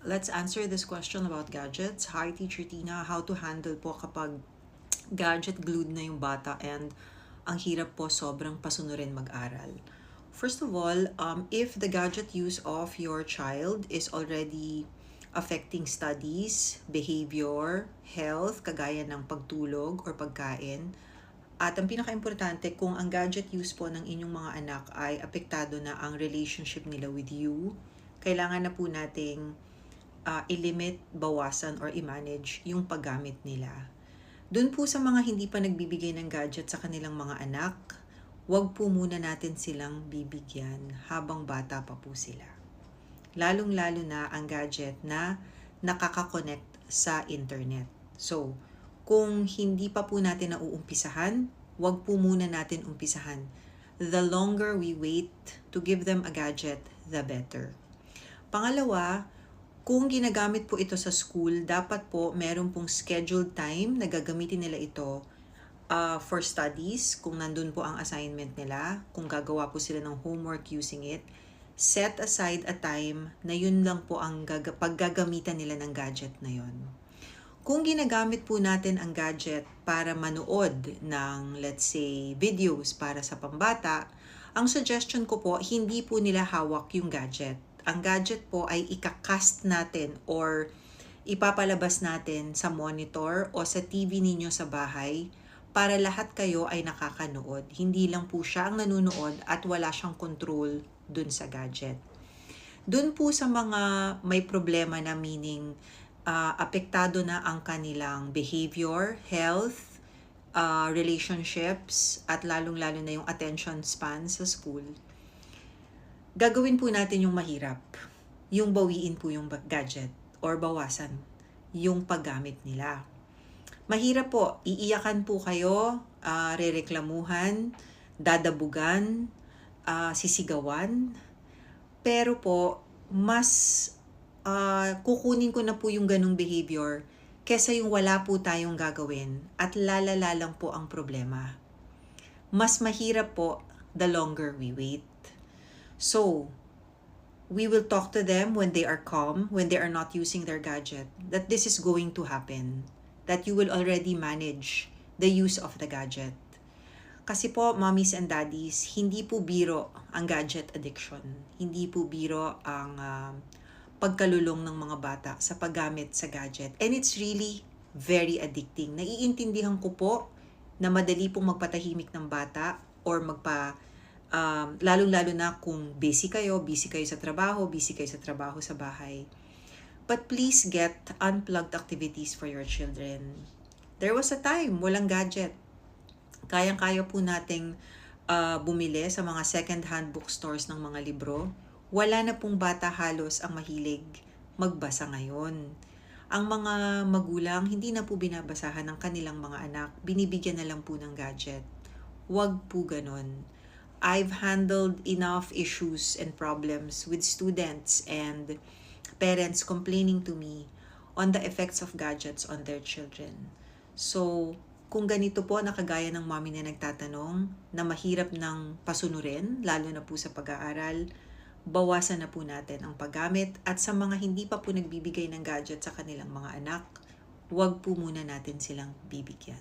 let's answer this question about gadgets. Hi, Teacher Tina. How to handle po kapag gadget glued na yung bata and ang hirap po sobrang pasunurin mag-aral. First of all, if the gadget use of your child is already affecting studies, behavior, health, kagaya ng pagtulog or pagkain, at ang pinaka-importante, kung ang gadget use po ng inyong mga anak ay apektado na ang relationship nila with you, kailangan na po nating i-limit, bawasan, or i-manage yung paggamit nila. Doon po sa mga hindi pa nagbibigay ng gadget sa kanilang mga anak, wag po muna natin silang bibigyan habang bata pa po sila. Lalong-lalo na ang gadget na nakaka-connect sa internet. So, kung hindi pa po natin nauumpisahan, wag po muna natin umpisahan. The longer we wait to give them a gadget, the better. Pangalawa, kung ginagamit po ito sa school, dapat po meron pong scheduled time na gagamitin nila ito for studies, kung nandun po ang assignment nila, kung gagawa po sila ng homework using it. Set aside a time na yun lang po ang paggagamitan nila ng gadget na yun. Kung ginagamit po natin ang gadget para manood ng, let's say, videos para sa pambata, ang suggestion ko po, hindi po nila hawak yung gadget. Ang gadget po ay ikakast natin or ipapalabas natin sa monitor o sa TV ninyo sa bahay para lahat kayo ay nakakanood. Hindi lang po siya ang nanonood at wala siyang control dun sa gadget. Dun po sa mga may problema na meaning apektado na ang kanilang behavior, health, relationships, at lalong-lalo na yung attention span sa school, gagawin po natin yung mahirap. Yung bawiin po yung gadget or bawasan yung paggamit nila. Mahirap po, iiyakan po kayo, rereklamuhan, dadabugan, sisigawan. Pero po, mas kukunin ko na po yung ganong behavior kesa yung wala po tayong gagawin at lalala lang po ang problema. Mas mahirap po the longer we wait. So, we will talk to them when they are calm, when they are not using their gadget, that this is going to happen, that you will already manage the use of the gadget. Kasi po, mommies and daddies, hindi po biro ang gadget addiction. Hindi po biro ang pagkalulong ng mga bata sa paggamit sa gadget. And it's really very addicting. Naiintindihan ko po na madali pong magpatahimik ng bata or lalong-lalo na kung busy kayo sa trabaho sa bahay. But please get unplugged activities for your children. There was a time, walang gadget. Kayang-kaya po nating bumili sa mga second-hand bookstores ng mga libro. Wala na pong bata halos ang mahilig magbasa ngayon. Ang mga magulang hindi na po binabasahan ng kanilang mga anak, binibigyan na lang po ng gadget. Wag po ganon. I've handled enough issues and problems with students and parents complaining to me on the effects of gadgets on their children. So, kung ganito po, nakagaya ng mommy na nagtatanong, na mahirap ng pasunurin, lalo na po sa pag-aaral, bawasan na po natin ang paggamit at sa mga hindi pa po nagbibigay ng gadget sa kanilang mga anak, huwag po muna natin silang bibigyan.